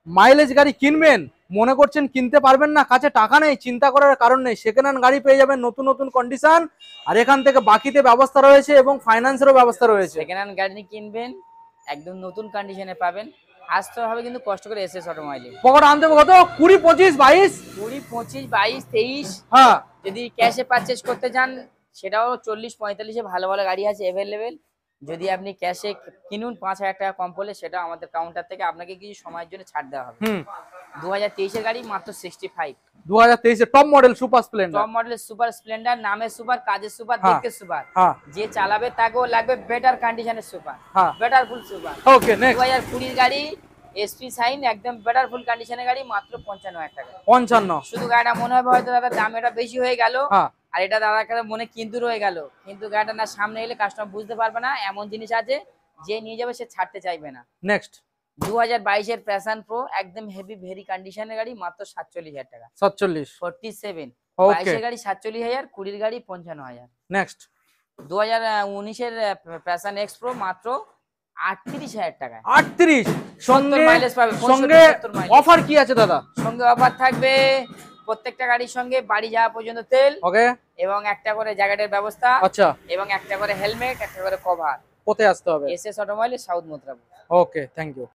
Mileage গাড়ি কিনবেন, মনে করছেন কিনতে পারবেন না, কাছে টাকা নেই, চিন্তা করার কারণ নেই। সেকেন্ড হ্যান্ড গাড়ি পেয়ে যাবেন নতুন নতুন কন্ডিশন, আর এখান থেকে বাকিতে ব্যবস্থা রয়েছে এবং ফাইন্যান্সেরও ব্যবস্থা রয়েছে। সেকেন্ড হ্যান্ড গাড়ি কিনবেন, একদম নতুন কন্ডিশনে পাবেন। আসতে হবে কিন্তু কষ্ট করে এসএস অটোমোবাইলে। পকেট আনতে হবে কত? 20, 25, 22? 20, 25, 22, 23। হ্যাঁ। যদি ক্যাশে পারচেজ করতে চান সেটাও 40, 45-এ ভালো ভালো গাড়ি আছে অ্যাভেলেবেল। যদি আপনি ক্যাশে কিনুন 5,000 টাকা কম পড়লে সেটা আমাদের কাউন্টার থেকে আপনাকে কিছু সময়ের জন্য ছাড় দেওয়া হবে। 2023 এর গাড়ি মাত্র 65। 2023 এর top model super Splendor. Top মডেলের সুপার স্প্লেন্ডার, নামে সুপার, কাজে সুপার, হ্যাঁ, দেখতে সুপার। হ্যাঁ, যে চালাবে তাকেও লাগবে বেটার কন্ডিশনের সুপার, হ্যাঁ। Better full super. Okay, next. 2020 গাড়ি, এসপি সাইন, একদম বেটার ফুল কন্ডিশনের গাড়ি, মাত্র 55,000 টাকা। 55। শুধু গাড়িটা মনে হবে হয়তো দাদা দাম এটা বেশি হয়ে গেল, হ্যাঁ। আর এটা দাদার কাছে মনে কিন্তু রয়ে গেল, কিন্তু গাড়িটা না সামনে এলে কাস্টমার বুঝতে পারবে না। এমন জিনিস আছে যে নিয়ে যাবে সে ছাড়তে চাইবে না। নেক্সট। 2022 এর প্যাশন প্রো, একদম হেভি ভেরি কন্ডিশনের গাড়ি, মাত্র 47,000 টাকা। 47। 47। ওকে। 22 এর গাড়ি 47,000, 20 এর গাড়ি 55,000। নেক্সট। 2019 এর প্যাশন এক্স প্রো, মাত্র 38,000 টাকা। 38 সঙ্গে 70 মাইলেজ পাবে, সঙ্গে 70 মাইলেজ। অফার কি আছে দাদা? সঙ্গে অফার থাকবে প্রত্যেকটা গাড়ির সঙ্গে বাড়ি যাওয়া পর্যন্ত তেল, ওকে। এবং একটা করে জ্যাকেটের ব্যবস্থা, আচ্ছা। এবং একটা করে হেলমেট, একটা করে কভার। কোথায় আসতে হবে? SS automobile, south Mathurapur. Okay, thank you.